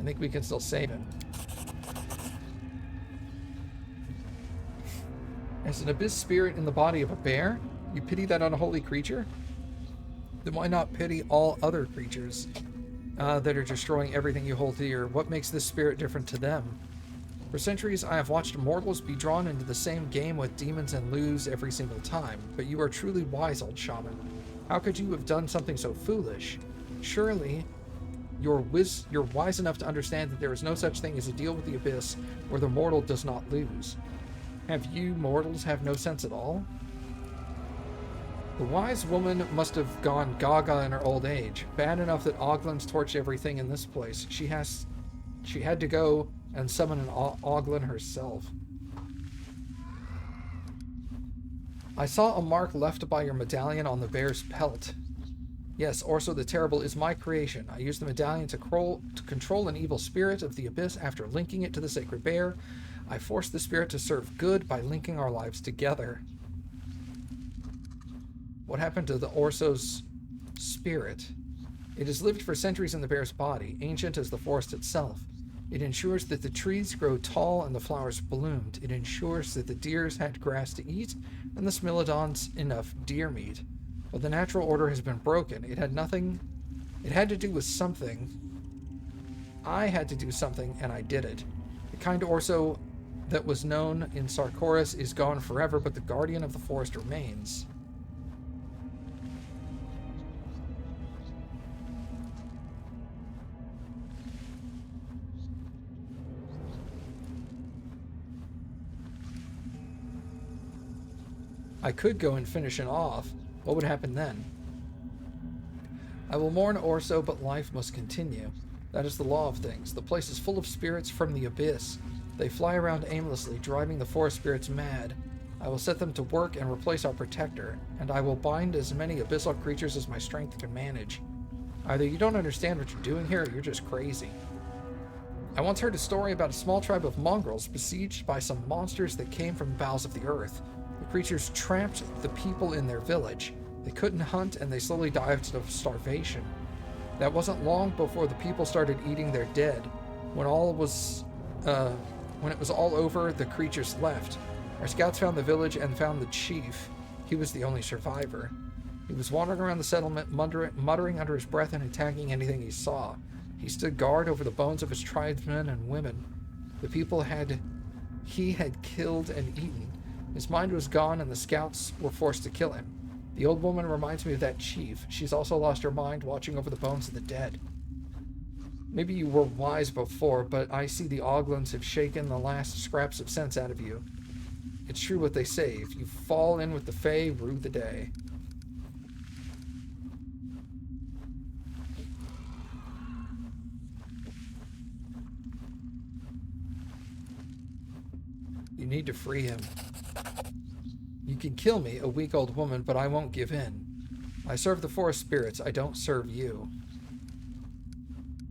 think we can still save him. As an abyss spirit in the body of a bear, you pity that unholy creature? Then why not pity all other creatures that are destroying everything you hold dear? What makes this spirit different to them? For centuries, I have watched mortals be drawn into the same game with demons and lose every single time, but you are truly wise, old shaman. How could you have done something so foolish? Surely, you're wise enough to understand that there is no such thing as a deal with the abyss where the mortal does not lose. Have you mortals have no sense at all? The wise woman must have gone gaga in her old age. Bad enough that Oglin's torched everything in this place. She had to go and summon an Oglin herself. I saw a mark left by your medallion on the bear's pelt. Yes, Orso the Terrible is my creation. I used the medallion to control an evil spirit of the abyss. After linking it to the sacred bear, I forced the spirit to serve good by linking our lives together. What happened to the Orso's spirit? It has lived for centuries in the bear's body, ancient as the forest itself. It ensures that the trees grow tall and the flowers bloomed. It ensures that the deers had grass to eat and the smilodons enough deer meat. But the natural order has been broken. It had to do with something. I had to do something, and I did it. The kind Orso that was known in Sarkoris is gone forever, but the guardian of the forest remains. I could go and finish it off. What would happen then? I will mourn Orso, but life must continue. That is the law of things. The place is full of spirits from the abyss. They fly around aimlessly, driving the forest spirits mad. I will set them to work and replace our protector, and I will bind as many abyssal creatures as my strength can manage. Either you don't understand what you're doing here, or you're just crazy. I once heard a story about a small tribe of mongrels besieged by some monsters that came from the bowels of the earth. The creatures trapped the people in their village. They couldn't hunt, and they slowly died of starvation. That wasn't long before the people started eating their dead. When it was all over, the creatures left. Our scouts found the village and found the chief. He was the only survivor. He was wandering around the settlement, muttering under his breath and attacking anything he saw. He stood guard over the bones of his tribesmen and women. The people he had killed and eaten. His mind was gone, and the scouts were forced to kill him. The old woman reminds me of that chief. She's also lost her mind watching over the bones of the dead. Maybe you were wise before, but I see the Oglins have shaken the last scraps of sense out of you. It's true what they say. If you fall in with the Fae, rue the day. You need to free him. You can kill me, a weak old woman, but I won't give in. I serve the forest spirits. I don't serve you.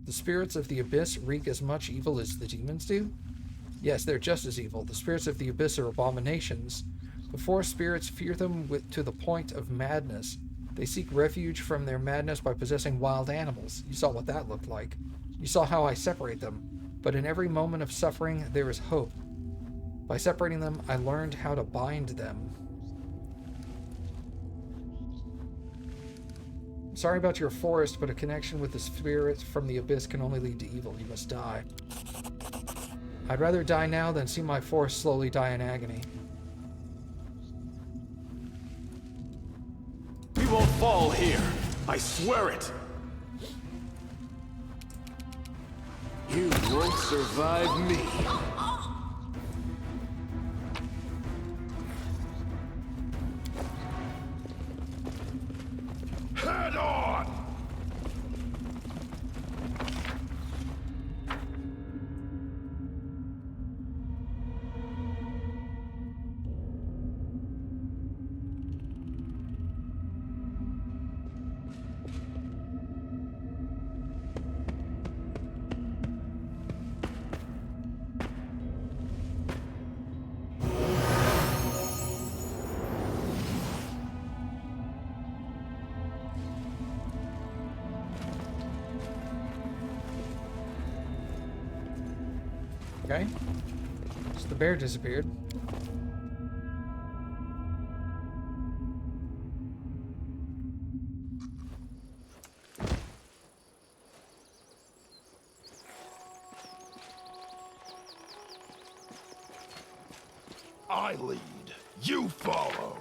The spirits of the abyss wreak as much evil as the demons do? Yes, they're just as evil. The spirits of the abyss are abominations. The forest spirits fear them to the point of madness. They seek refuge from their madness by possessing wild animals. You saw what that looked like. You saw how I separate them. But in every moment of suffering, there is hope. By separating them, I learned how to bind them. Sorry about your forest, but a connection with the spirits from the abyss can only lead to evil. You must die. I'd rather die now than see my forest slowly die in agony. We won't fall here. I swear it. You won't survive me. Head on! Okay. So the bear disappeared. I lead. You follow.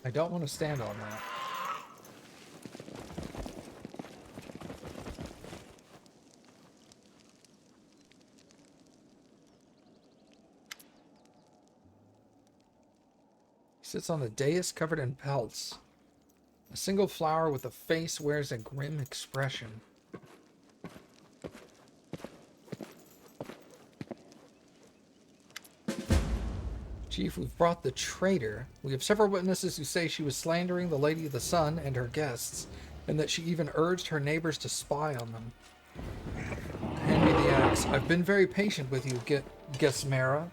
I don't want to stand on that. He sits on the dais covered in pelts. A single flower with a face wears a grim expression. Chief, we've brought the traitor. We have several witnesses who say she was slandering the Lady of the Sun and her guests, and that she even urged her neighbors to spy on them. Hand me the axe. I've been very patient with you, Gesmera.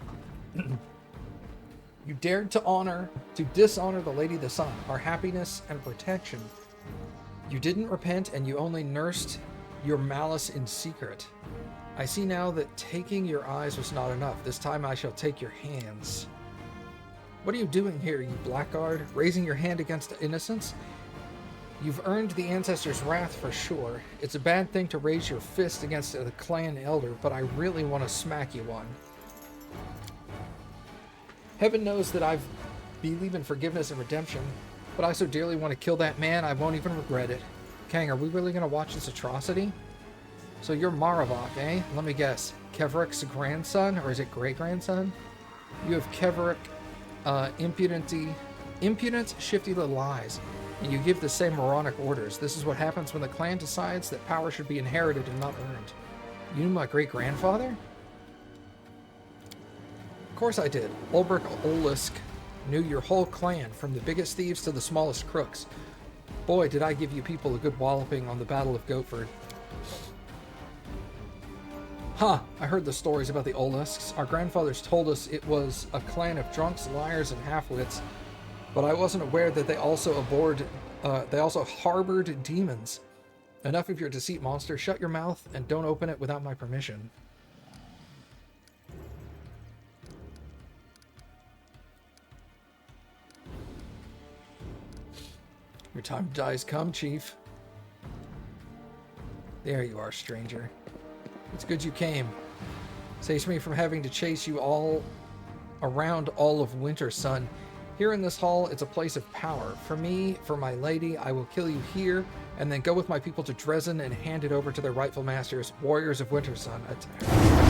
You dared to dishonor the Lady of the Sun, our happiness and protection. You didn't repent, and you only nursed your malice in secret. I see now that taking your eyes was not enough. This time I shall take your hands. What are you doing here, you blackguard? Raising your hand against innocence? You've earned the ancestors' wrath for sure. It's a bad thing to raise your fist against a clan elder, but I really want to smack you one. Heaven knows that I believe in forgiveness and redemption, but I so dearly want to kill that man I won't even regret it. Kang, are we really going to watch this atrocity? So you're Maravok, eh? Let me guess. Keverick's grandson, or is it great-grandson? You have Keverick, impudent, shifty little eyes, and you give the same moronic orders. This is what happens when the clan decides that power should be inherited and not earned. You knew my great-grandfather? Of course I did. Ulbrich Olisk knew your whole clan, from the biggest thieves to the smallest crooks. Boy, did I give you people a good walloping on the Battle of Goatford. Huh, I heard the stories about the Olisks. Our grandfathers told us it was a clan of drunks, liars, and half-wits, but I wasn't aware that they also harbored demons. Enough of your deceit, monster. Shut your mouth and don't open it without my permission. Your time to die has come, Chief. There you are, stranger. It's good you came. Saves me from having to chase you all around all of winter, son. Here in this hall, it's a place of power. For me, for my lady, I will kill you here, and then go with my people to Dresden and hand it over to their rightful masters. Warriors of Wintersun, attack.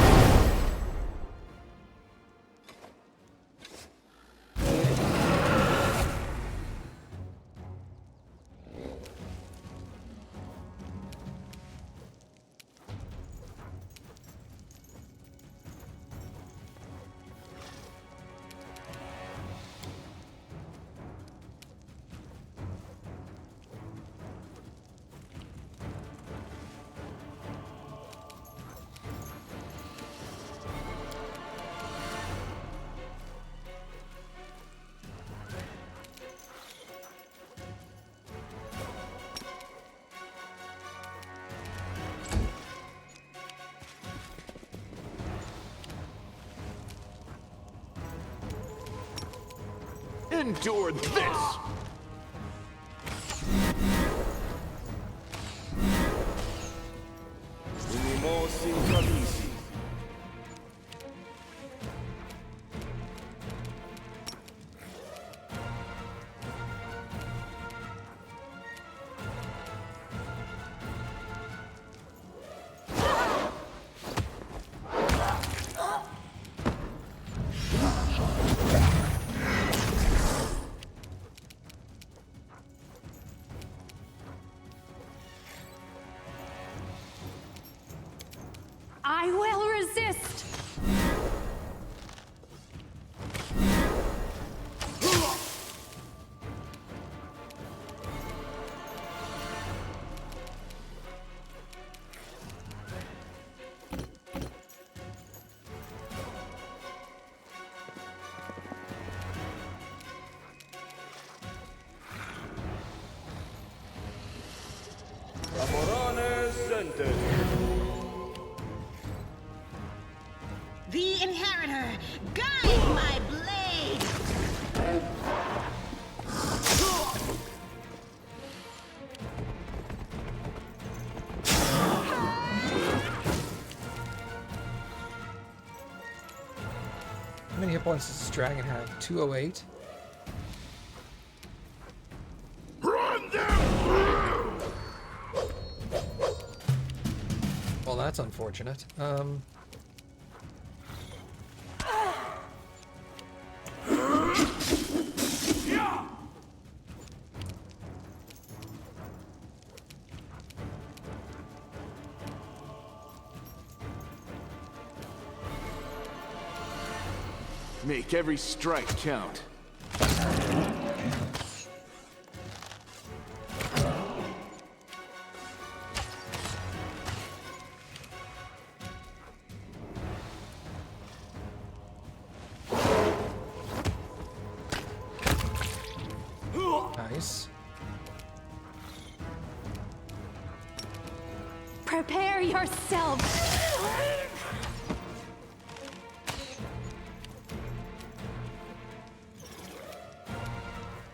Endure this! I will resist! The Inheritor, guide my blade! How many hit points does this dragon have? 208? Run them through! Well, that's unfortunate. Make every strike count. Nice. Prepare yourself!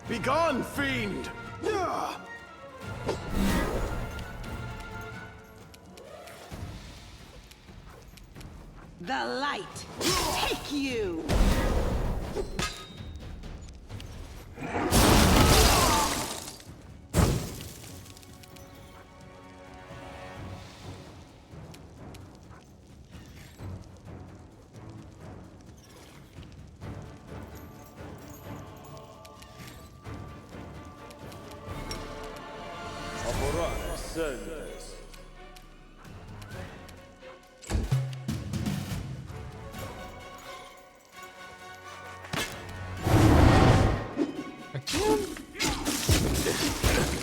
Begone, fiend! The light, take you!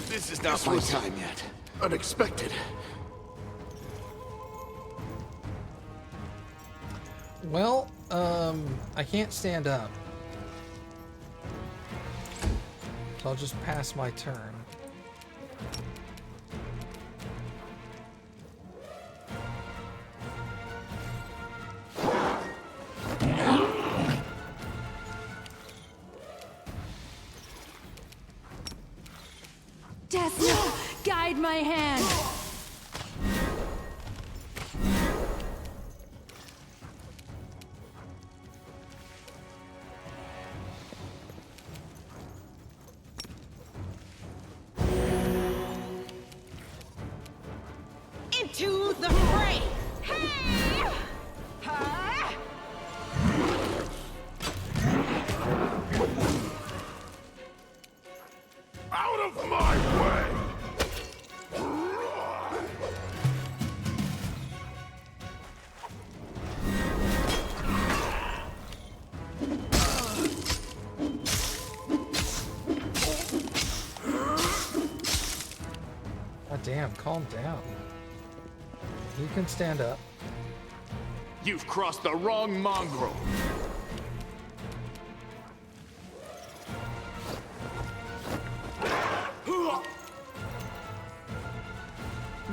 This is not my time yet. Unexpected. Well, I can't stand up. So I'll just pass my turn. Desna, guide my hand! to the fray! Hey! Huh? Out of my way! God damn, calm down. You can stand up. You've crossed the wrong mongrel.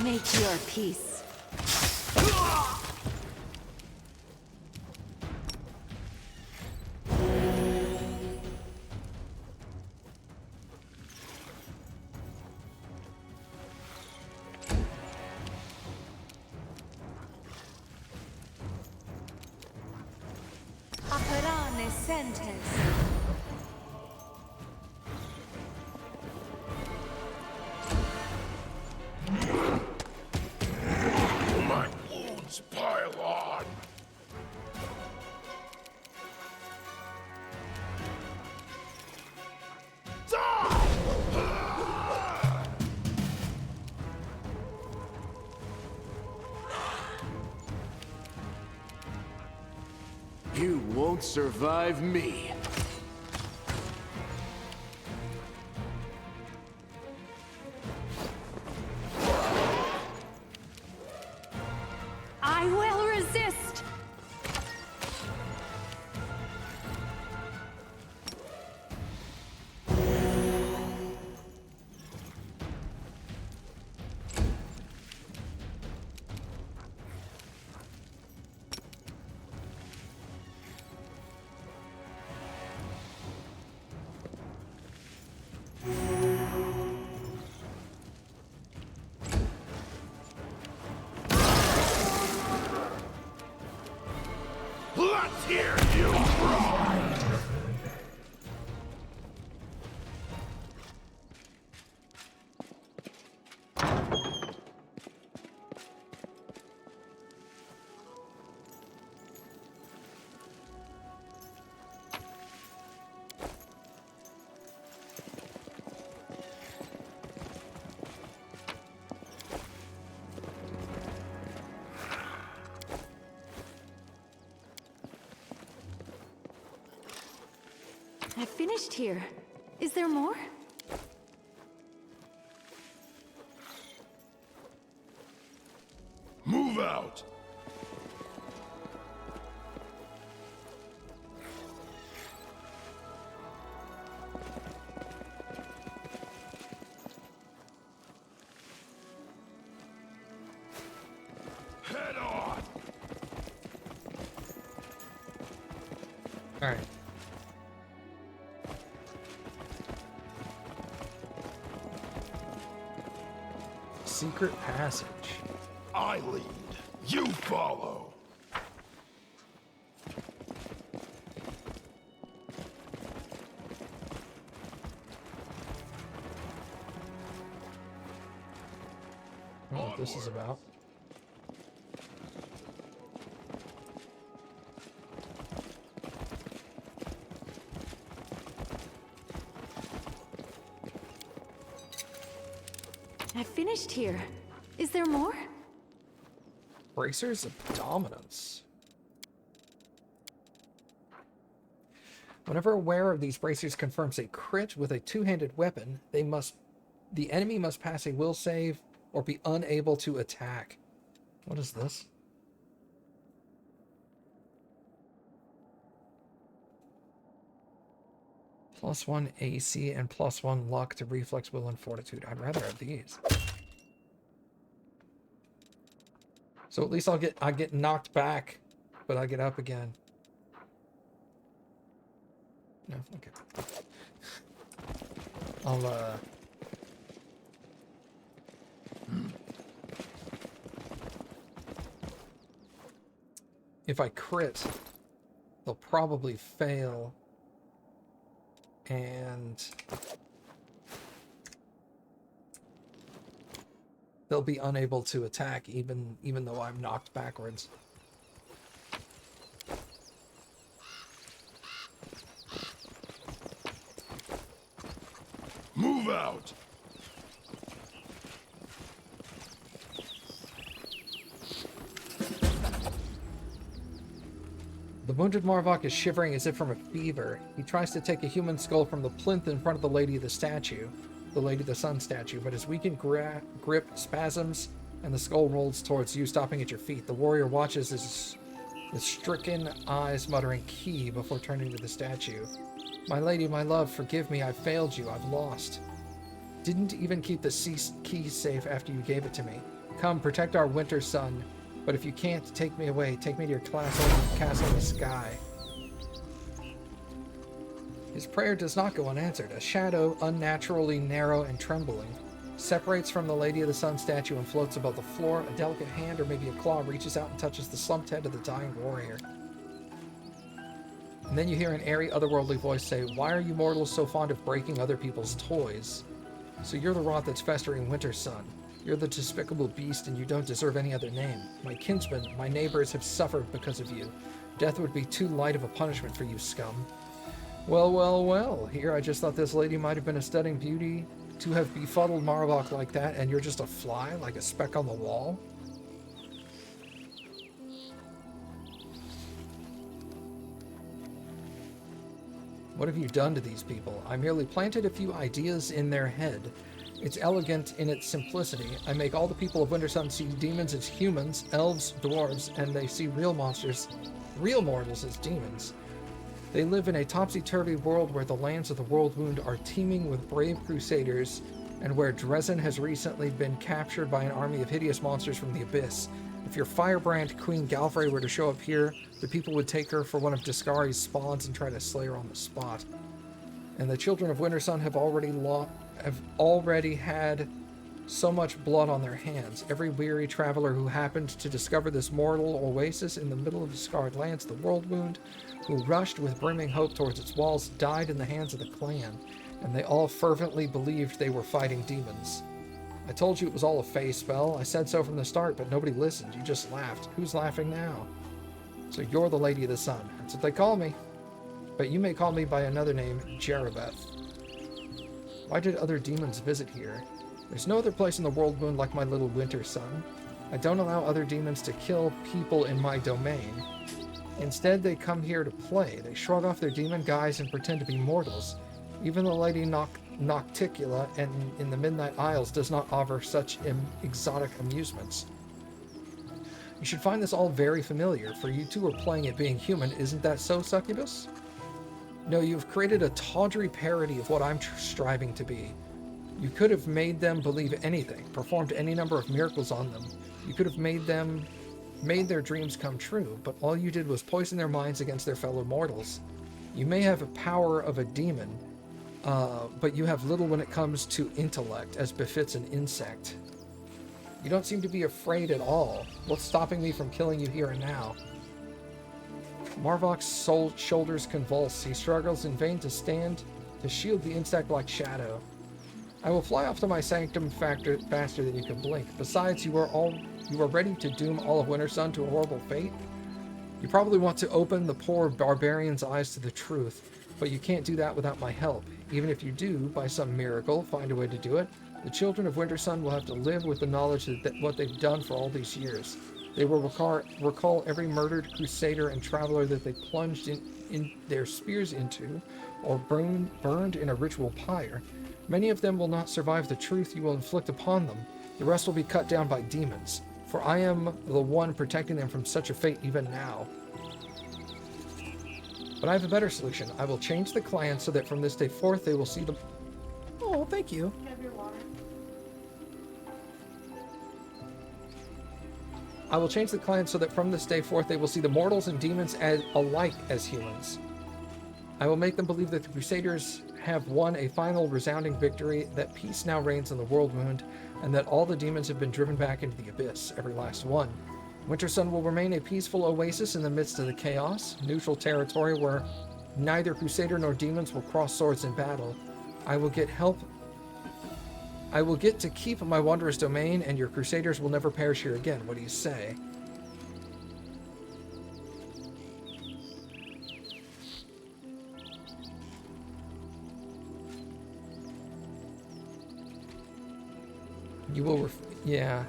Make your peace. Operane sentes. My wounds pile on. You won't survive me. I will resist. Let's hear you cry! I finished here. Is there more? Move out! Head on! Alright. Secret passage. I lead. You follow. I don't know what this is about. I finished here. Is there more? Bracers of dominance. Whenever aware of these bracers confirms a crit with a two-handed weapon, the enemy must pass a will save or be unable to attack. What is this? +1 AC and +1 luck to reflex, will, and fortitude. I'd rather have these. So at least I get knocked back, but I get up again. No, okay. I'll if I crit, they'll probably fail. And they'll be unable to attack even though I'm knocked backwards. Move out! The wounded Marvok is shivering as if from a fever. He tries to take a human skull from the plinth in front of the Lady of the Sun statue, but his weakened grip spasms and the skull rolls towards you, stopping at your feet. The warrior watches with stricken eyes, muttering "Key" before turning to the statue. My lady, my love, forgive me, I've failed you, I've lost. Didn't even keep the key safe after you gave it to me. Come, protect our winter sun. But if you can't, take me away. Take me to your castle in the sky. His prayer does not go unanswered. A shadow, unnaturally narrow and trembling, separates from the Lady of the Sun statue and floats above the floor. A delicate hand or maybe a claw reaches out and touches the slumped head of the dying warrior. And then you hear an airy, otherworldly voice say, "Why are you mortals so fond of breaking other people's toys? So you're the rot that's festering winter sun. You're the despicable beast, and you don't deserve any other name. My kinsmen, my neighbors have suffered because of you. Death would be too light of a punishment for you, scum." Well, well, well. Here, I just thought this lady might have been a stunning beauty to have befuddled Marvok like that, and you're just a fly, like a speck on the wall? What have you done to these people? I merely planted a few ideas in their head. It's elegant in its simplicity. I make all the people of Wintersun see demons as humans, elves, dwarves, and they see real mortals as demons. They live in a topsy-turvy world where the lands of the World Wound are teeming with brave crusaders, and where Dresden has recently been captured by an army of hideous monsters from the Abyss. If your firebrand Queen Galfrey were to show up here, the people would take her for one of Discari's spawns and try to slay her on the spot. And the children of Wintersun have already had so much blood on their hands. Every weary traveler who happened to discover this mortal oasis in the middle of the scarred lands, the World Wound, who rushed with brimming hope towards its walls, died in the hands of the clan, and they all fervently believed they were fighting demons. I told you it was all a fey spell. I said so from the start, but nobody listened. You just laughed. Who's laughing now? So you're the Lady of the Sun. That's what they call me. But you may call me by another name, Jerabeth. Why did other demons visit here? There's no other place in the World Wound like my little winter sun. I don't allow other demons to kill people in my domain. Instead, they come here to play. They shrug off their demon guise and pretend to be mortals. Even the Lady Nocticula in the Midnight Isles does not offer such exotic amusements. You should find this all very familiar, for you two are playing at being human. Isn't that so, Succubus? No, you've created a tawdry parody of what I'm striving to be. You could have made them believe anything, performed any number of miracles on them. You could have made their dreams come true, but all you did was poison their minds against their fellow mortals. You may have a power of a demon, but you have little when it comes to intellect, as befits an insect. You don't seem to be afraid at all. What's stopping me from killing you here and now? Marvok's shoulders convulse. He struggles in vain to stand to shield the insect-like shadow. I will fly off to my sanctum faster than you can blink. Besides, you are ready to doom all of Wintersun to a horrible fate. You probably want to open the poor barbarian's eyes to the truth, but you can't do that without my help. Even if you do, by some miracle, find a way to do it, the children of Wintersun will have to live with the knowledge that what they've done for all these years. They will recall every murdered crusader and traveler that they plunged in their spears into, or burned in a ritual pyre. Many of them will not survive the truth you will inflict upon them. The rest will be cut down by demons, for I am the one protecting them from such a fate even now. But I have a better solution. I will change the clan so that from this day forth they will see the... Oh, thank you. You have your water. I will change the clan so that from this day forth they will see the mortals and demons alike as humans. I will make them believe that the Crusaders have won a final resounding victory, that peace now reigns in the World Wound, and that all the demons have been driven back into the Abyss, every last one. Wintersun will remain a peaceful oasis in the midst of the chaos, neutral territory where neither Crusader nor demons will cross swords in battle. I will get help I will get to keep my wondrous domain, and your crusaders will never perish here again. What do you say? You will yeah.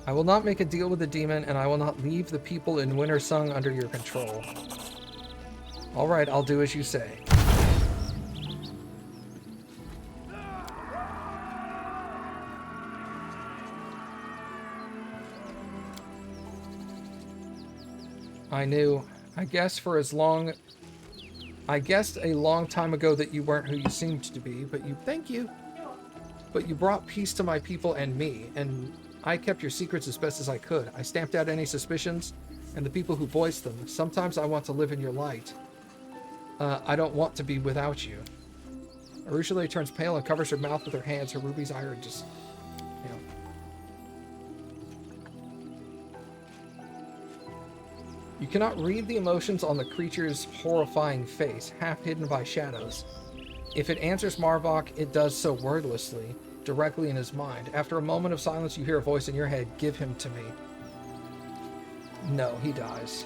I will not make a deal with the demon, and I will not leave the people in Winter Sung under your control. Alright, I'll do as you say. I knew. I guessed a long time ago that you weren't who you seemed to be, but you... Thank you. But you brought peace to my people and me, and I kept your secrets as best as I could. I stamped out any suspicions, and the people who voiced them. Sometimes I want to live in your light. I don't want to be without you. Arushale turns pale and covers her mouth with her hands. Her ruby's eye are just... You know. You cannot read the emotions on the creature's horrifying face, half hidden by shadows. If it answers Marvok, it does so wordlessly, directly in his mind. After a moment of silence, you hear a voice in your head, "Give him to me." No, he dies.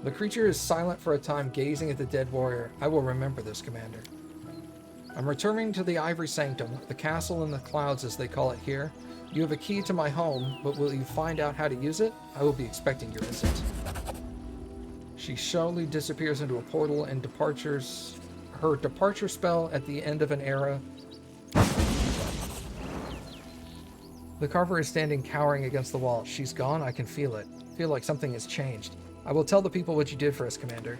The creature is silent for a time, gazing at the dead warrior. I will remember this, Commander. I'm returning to the Ivory Sanctum, the castle in the clouds as they call it here. You have a key to my home, but will you find out how to use it? I will be expecting your visit. She slowly disappears into a portal and her departure spell at the end of an era. The carver is standing cowering against the wall. She's gone, I can feel it. Feel like something has changed. I will tell the people what you did for us, Commander.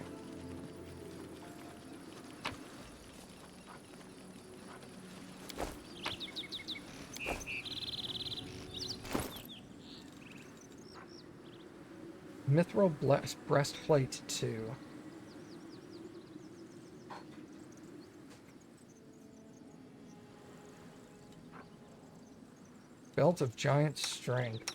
Mithril breastplate 2. Belt of giant strength.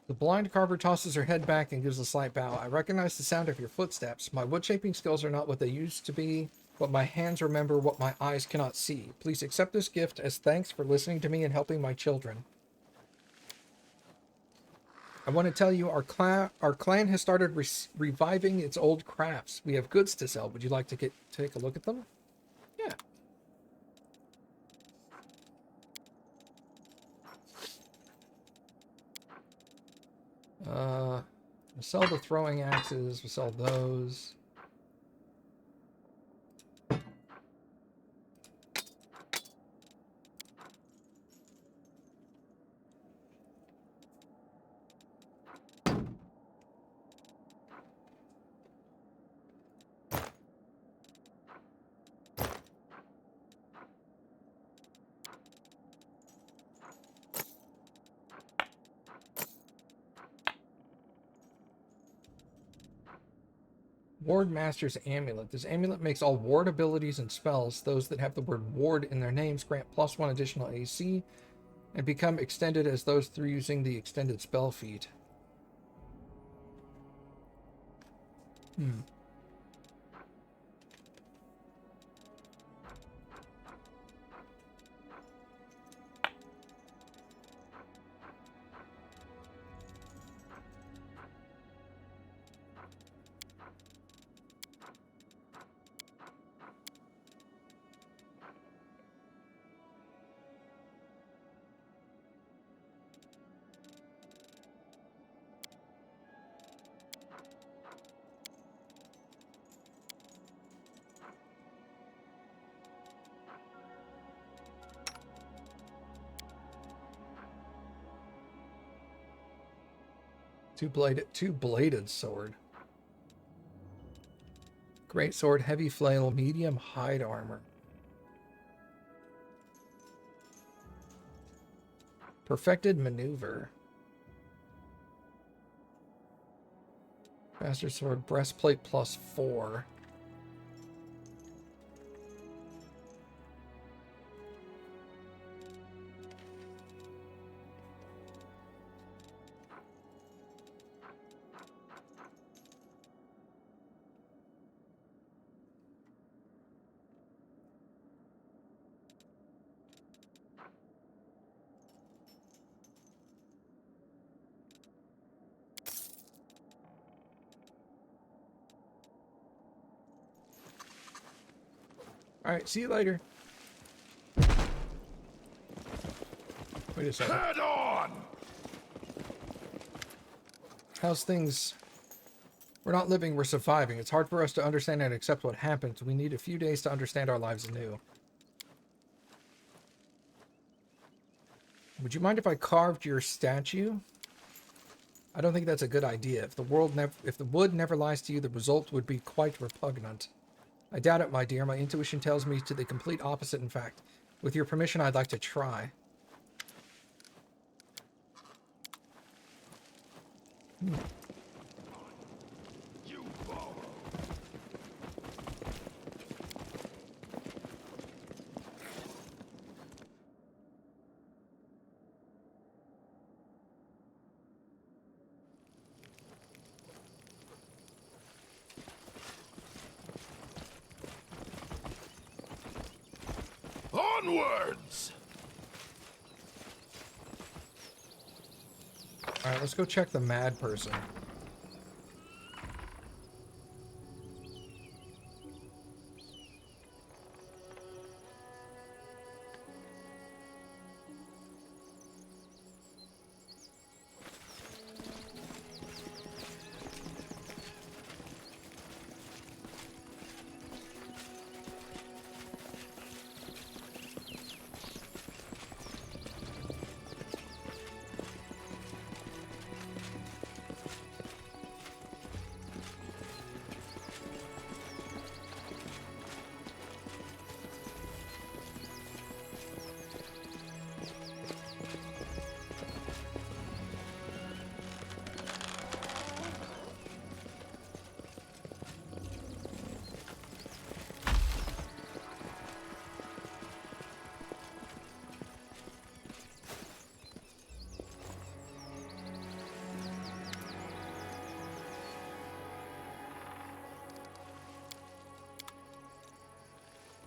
The blind carver tosses her head back and gives a slight bow. I recognize the sound of your footsteps. My wood-shaping skills are not what they used to be, but my hands remember what my eyes cannot see. Please accept this gift as thanks for listening to me and helping my children. I want to tell you our clan has started reviving its old crafts. We have goods to sell. Would you like to take a look at them? Yeah. We'll sell the throwing axes. We'll sell those. Ward Master's Amulet. This amulet makes all ward abilities and spells, those that have the word ward in their names, grant +1 additional AC and become extended as those through using the extended spell feat. Hmm. Two-bladed sword. Great sword, heavy flail, medium hide armor. Perfected maneuver. Faster sword, breastplate +4. Alright, see you later. Wait a second. Head on! How's things? We're not living, we're surviving. It's hard for us to understand and accept what happened. We need a few days to understand our lives anew. Would you mind if I carved your statue? I don't think that's a good idea. If the wood never lies to you, the result would be quite repugnant. I doubt it, my dear. My intuition tells me to the complete opposite, in fact. With your permission, I'd like to try. You borrow. Onwards! Alright, let's go check the mad person.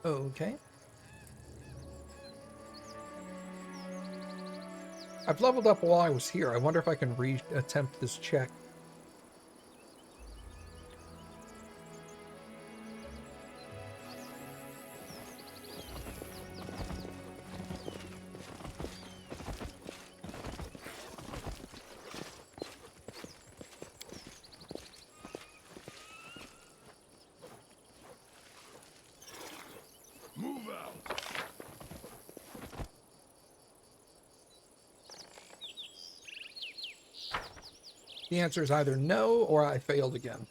Okay. I've leveled up while I was here. I wonder if I can re-attempt this check. Move out! The answer is either no or I failed again.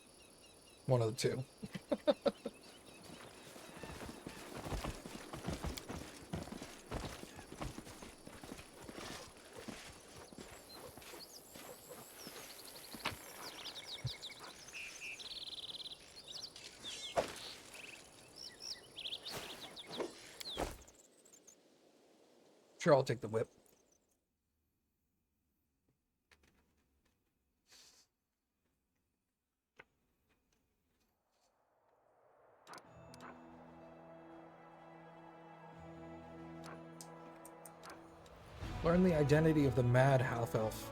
One of the two. Sure, I'll take the whip. Learn the identity of the mad half-elf.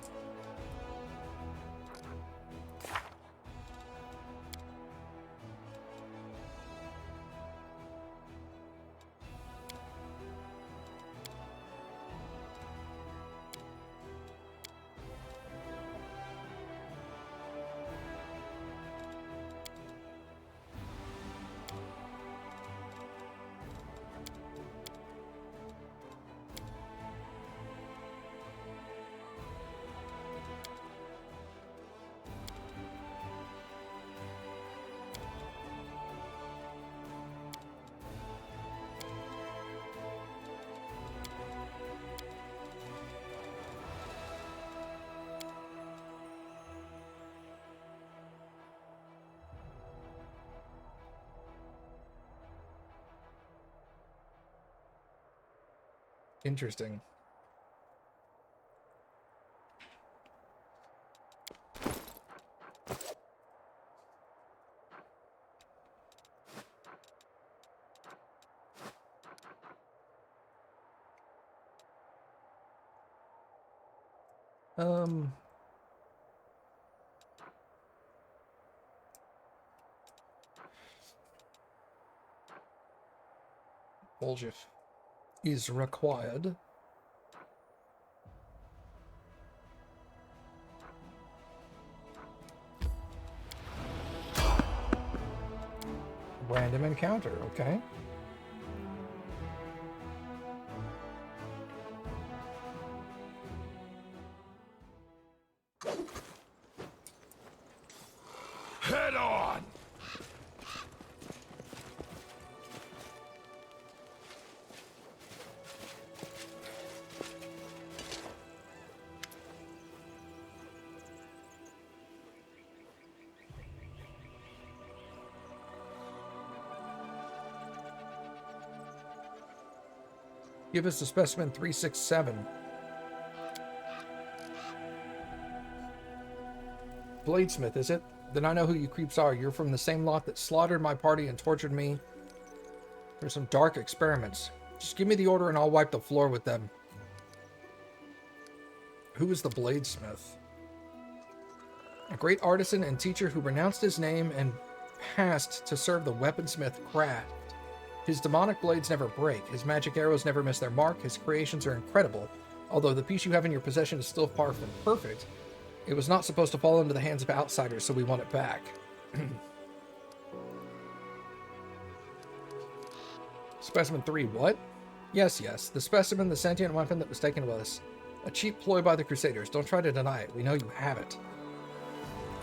Interesting. Bullshit is required. Random encounter, okay. Head on! Give us a specimen 367. Bladesmith, is it? Then I know who you creeps are. You're from the same lot that slaughtered my party and tortured me. There's some dark experiments. Just give me the order and I'll wipe the floor with them. Who is the Bladesmith? A great artisan and teacher who renounced his name and passed to serve the weaponsmith craft. His demonic blades never break. His magic arrows never miss their mark. His creations are incredible. Although the piece you have in your possession is still far from perfect, it was not supposed to fall into the hands of outsiders, so we want it back. Specimen 3, what? Yes, the specimen, the sentient weapon that was taken with us. A cheap ploy by the Crusaders. Don't try to deny it. We know you have it.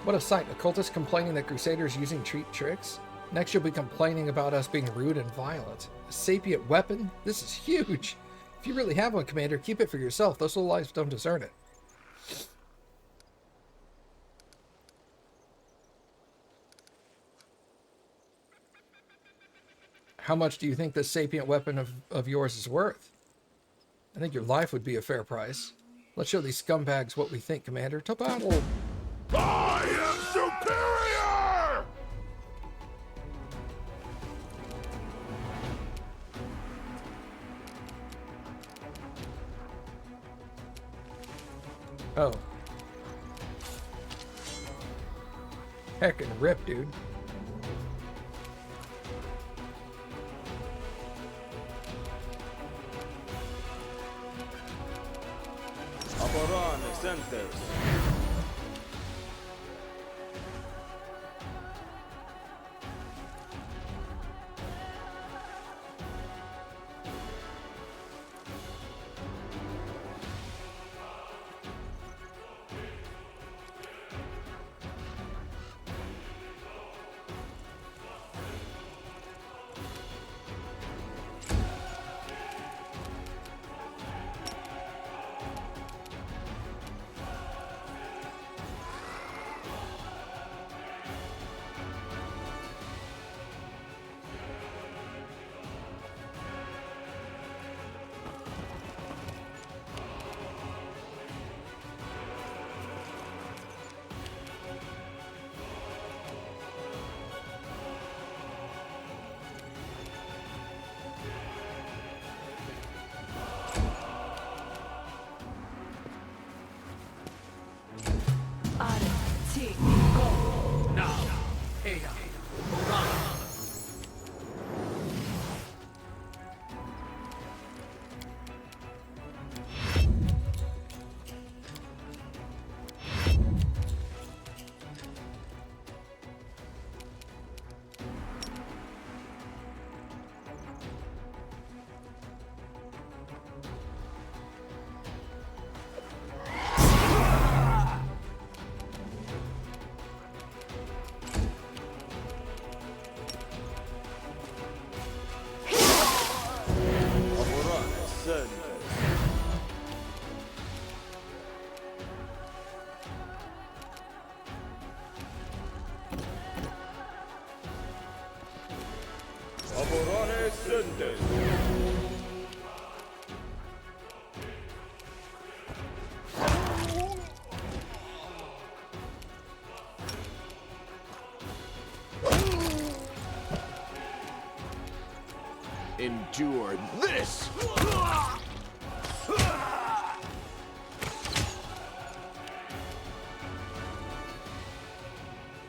What a sight. Occultists complaining that Crusaders using cheap tricks? Next you'll be complaining about us being rude and violent. A sapient weapon? This is huge. If you really have one, Commander, keep it for yourself. Those little lives don't deserve it. How much do you think this sapient weapon of yours is worth? I think your life would be a fair price. Let's show these scumbags what we think, Commander. To battle! I am superior! Oh. Heckin' rip, dude. Aporone, Sentes. Ready! Now, Aya, run. Endure this!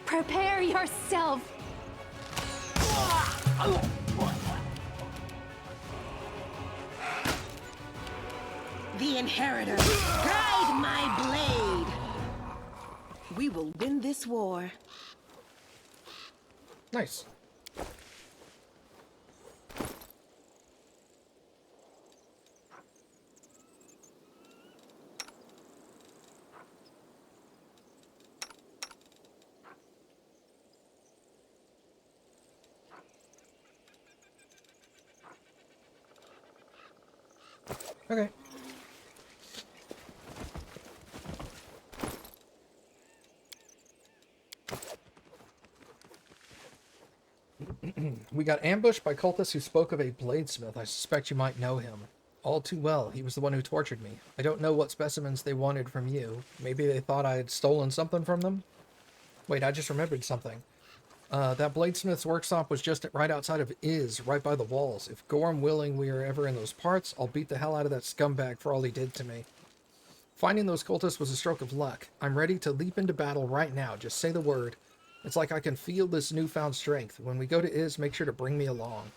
Prepare yourself! The Inheritor, guide my blade! We will win this war. Nice. Okay. We got ambushed by cultists who spoke of a bladesmith. I suspect you might know him. All too well. He was the one who tortured me. I don't know what specimens they wanted from you. Maybe they thought I had stolen something from them? Wait, I just remembered something. That bladesmith's workshop was just right outside of right by the walls. If Gorm willing we are ever in those parts, I'll beat the hell out of that scumbag for all he did to me. Finding those cultists was a stroke of luck. I'm ready to leap into battle right now. Just say the word. It's like I can feel this newfound strength. When we go to make sure to bring me along.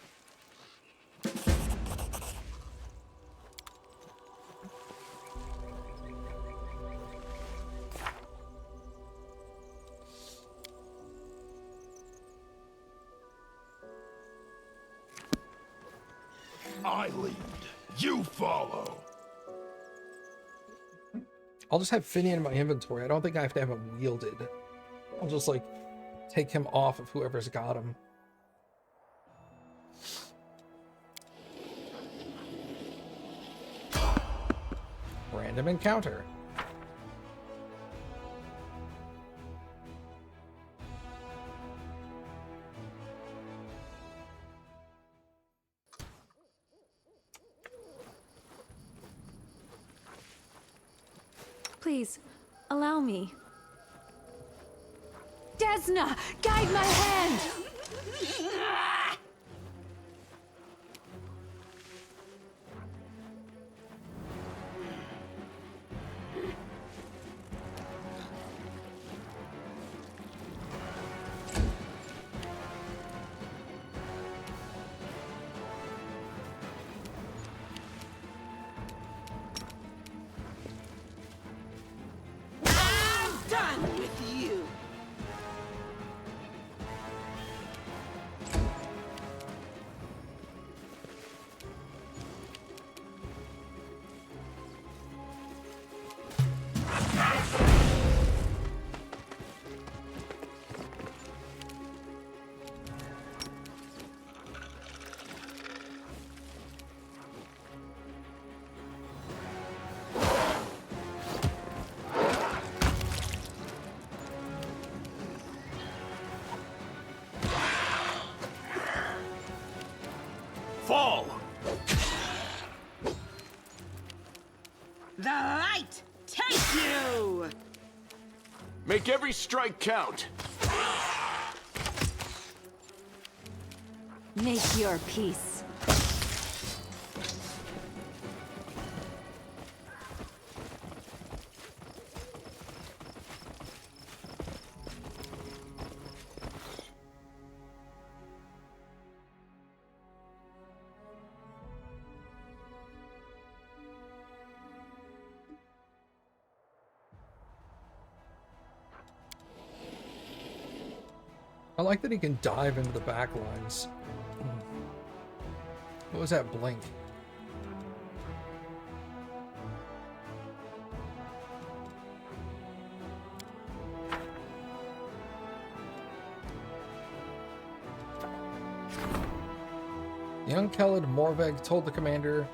I lead. You follow. I'll just have Finian in my inventory. I don't think I have to have him wielded. I'll just, like, take him off of whoever's got him. Random encounter. Please, allow me. Desna, guide my hand! I'm done with you! Fall! The light take you! Make every strike count. Make your peace. I like that he can dive into the back lines. What was that blink? Young Khaled Morveg told the commander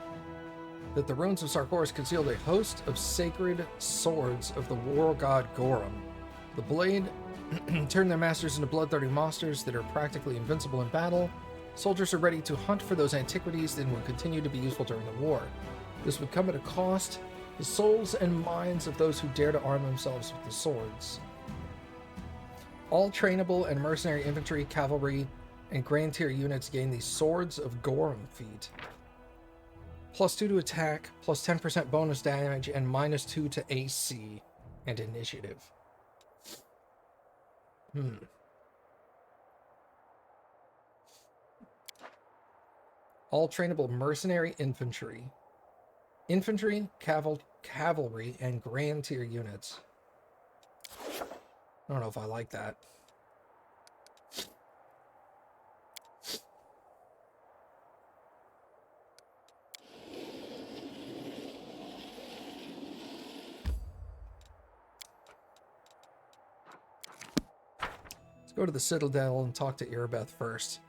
that the ruins of Sarkoris concealed a host of sacred swords of the war god Gorum. The blade turned their masters into blood-thirsty monsters that are practically invincible in battle. Soldiers are ready to hunt for those antiquities that will continue to be useful during the war. This would come at a cost: the souls and minds of those who dare to arm themselves with the swords. All trainable and mercenary infantry, cavalry, and grand tier units gain the Swords of Gorum feat. +2 to attack, +10% bonus damage, and -2 to AC and initiative. All trainable mercenary infantry. Infantry, cavalry, and grand tier units. I don't know if I like that. Let's go to the Citadel and talk to Irabeth first.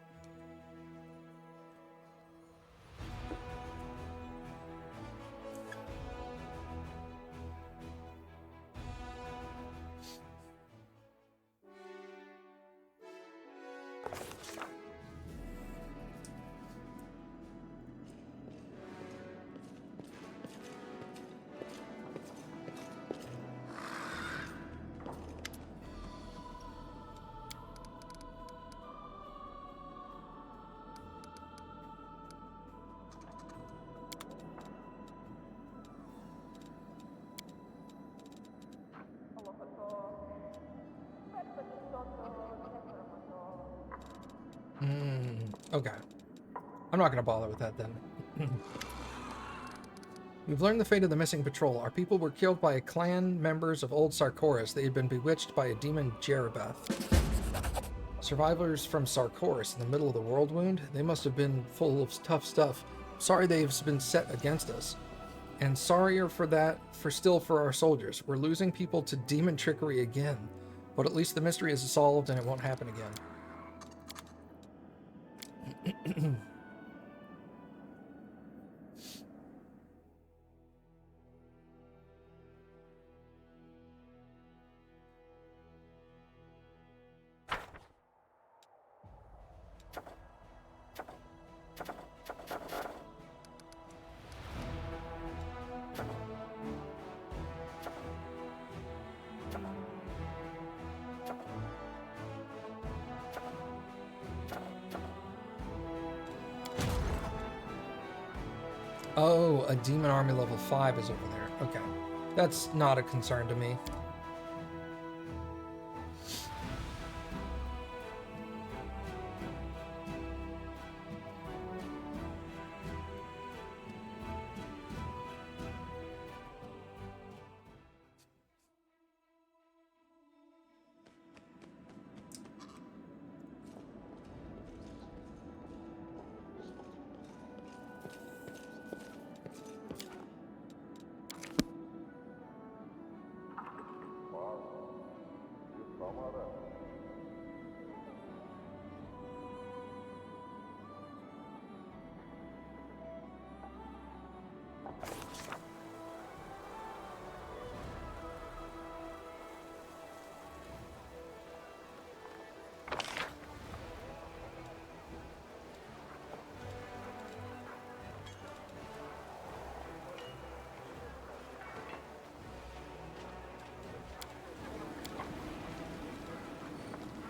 Okay. I'm not going to bother with that then. We've learned the fate of the missing patrol. Our people were killed by clan members of Old Sarkoris. They had been bewitched by a demon Jerabeth. Survivors from Sarkoris in the middle of the world wound. They must have been full of tough stuff. Sorry they've been set against us. And sorrier for that, for our soldiers. We're losing people to demon trickery again. But at least the mystery is solved and it won't happen again. Oh, a demon army level 5 is over there. Okay. That's not a concern to me.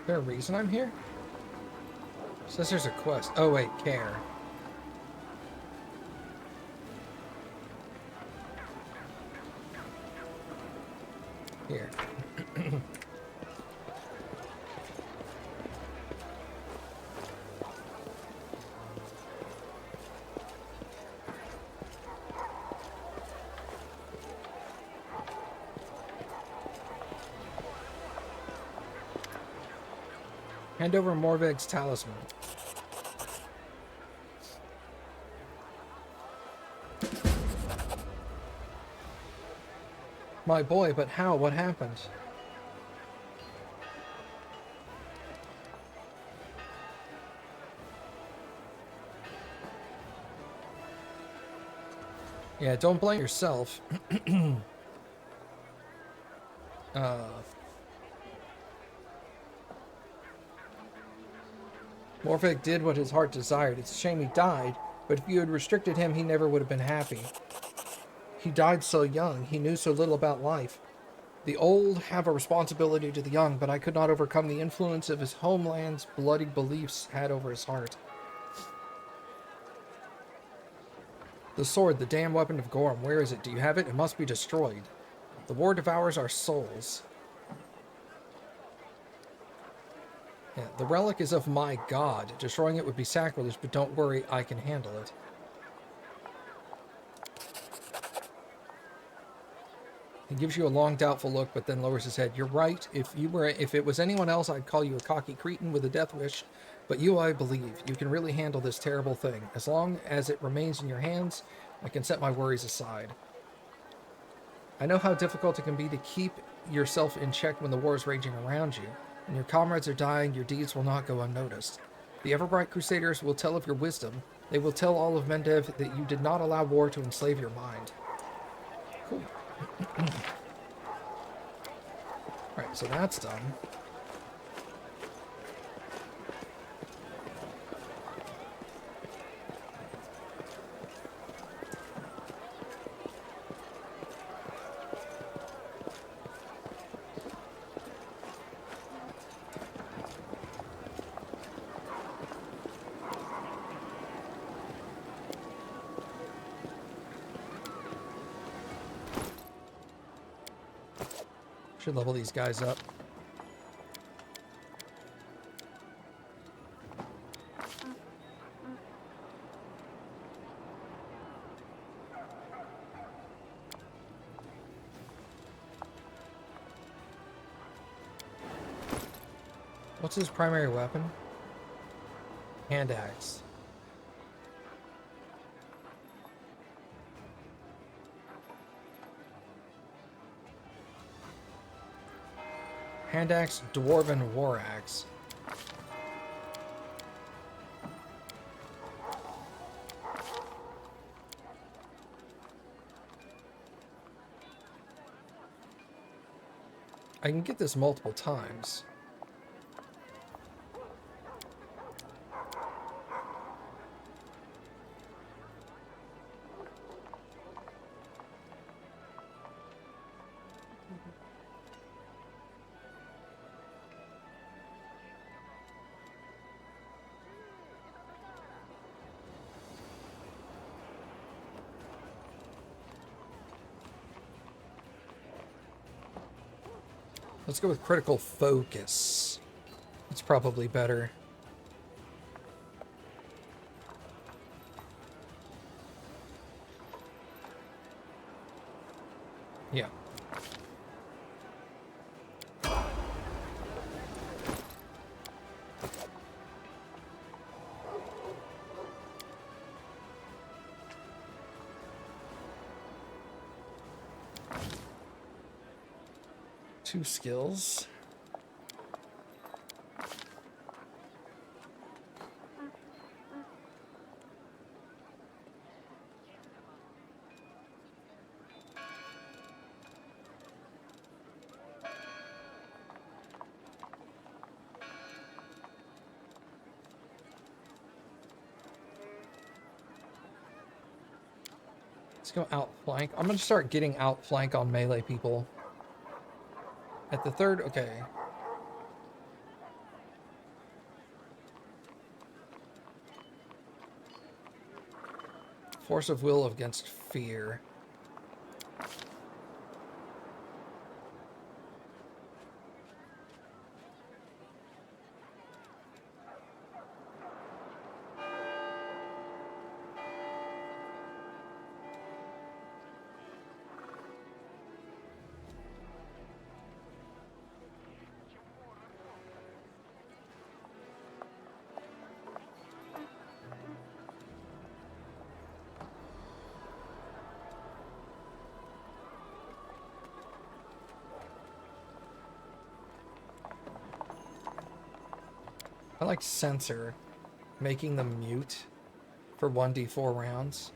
Is there a reason I'm here? It says there's a quest. Oh wait, care. Here. Hand over Morveg's talisman. My boy, but how? What happened? Yeah, don't blame yourself. Morveg did what his heart desired. It's a shame he died, but if you had restricted him, he never would have been happy. He died so young. He knew so little about life. The old have a responsibility to the young, but I could not overcome the influence of his homeland's bloody beliefs had over his heart. The sword, the damn weapon of Gorm, where is it? Do you have it? It must be destroyed. The war devours our souls. Yeah, the relic is of my god. Destroying it would be sacrilege, but don't worry, I can handle it. He gives you a long, doubtful look, but then lowers his head. You're right. If it was anyone else, I'd call you a cocky cretin with a death wish. But you, I believe. You can really handle this terrible thing. As long as it remains in your hands, I can set my worries aside. I know how difficult it can be to keep yourself in check when the war is raging around you. When your comrades are dying, your deeds will not go unnoticed. The Everbright Crusaders will tell of your wisdom. They will tell all of Mendev that you did not allow war to enslave your mind. Cool. Alright, so that's done. Should level these guys up. What's his primary weapon? Hand axe. Hand axe, dwarven war axe. I can get this multiple times. Let's go with critical focus. It's probably better. Yeah. Two skills. Let's go outflank. I'm going to start getting outflank on melee people. At the third, okay. Force of will against fear. I like censor, making them mute for 1d4 rounds.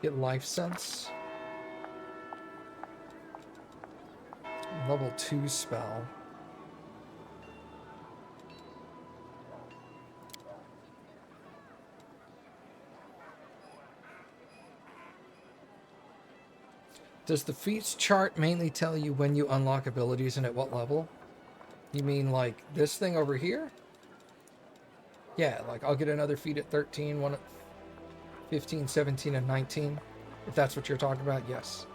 Get life sense. Level 2 spell. Does the feats chart mainly tell you when you unlock abilities and at what level? You mean like this thing over here? Yeah, like I'll get another feat at 13, one at 15, 17, and 19. If that's what you're talking about, yes.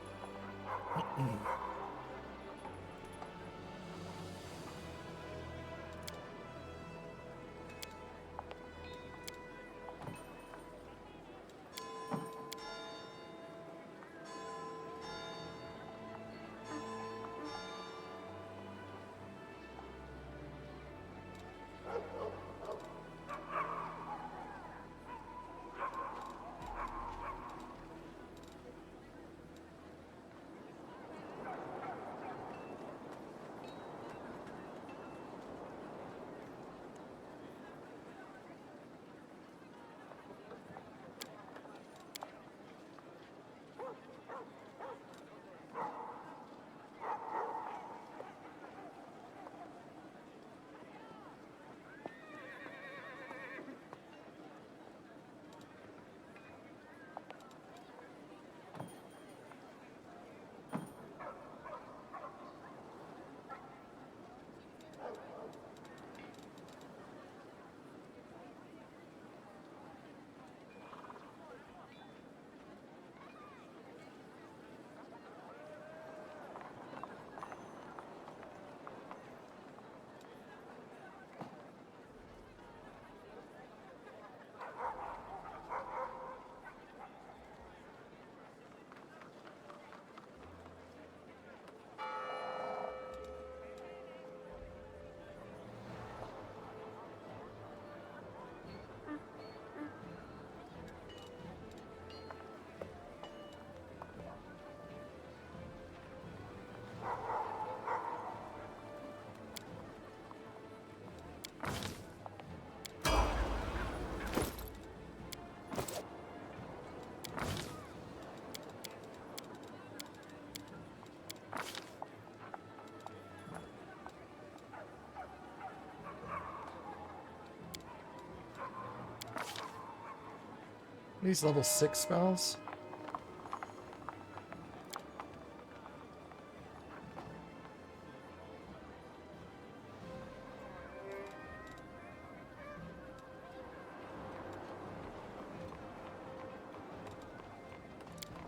These level 6 spells?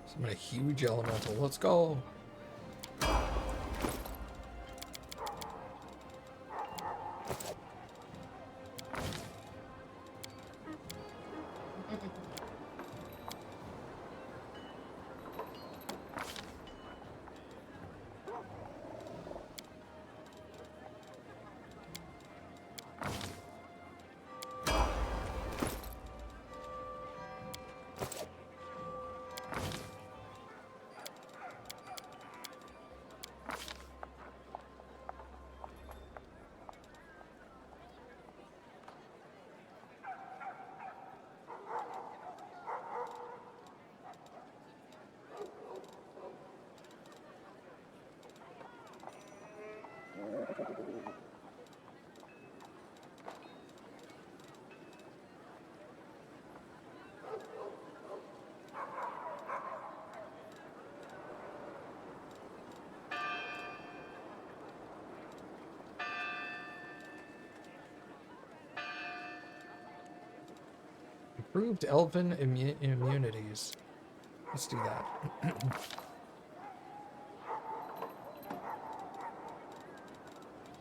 Summon a huge elemental. Let's go. Improved elven immunities. Let's do that.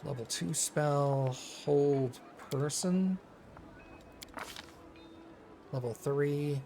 Level 2 spell, hold person. Level 3,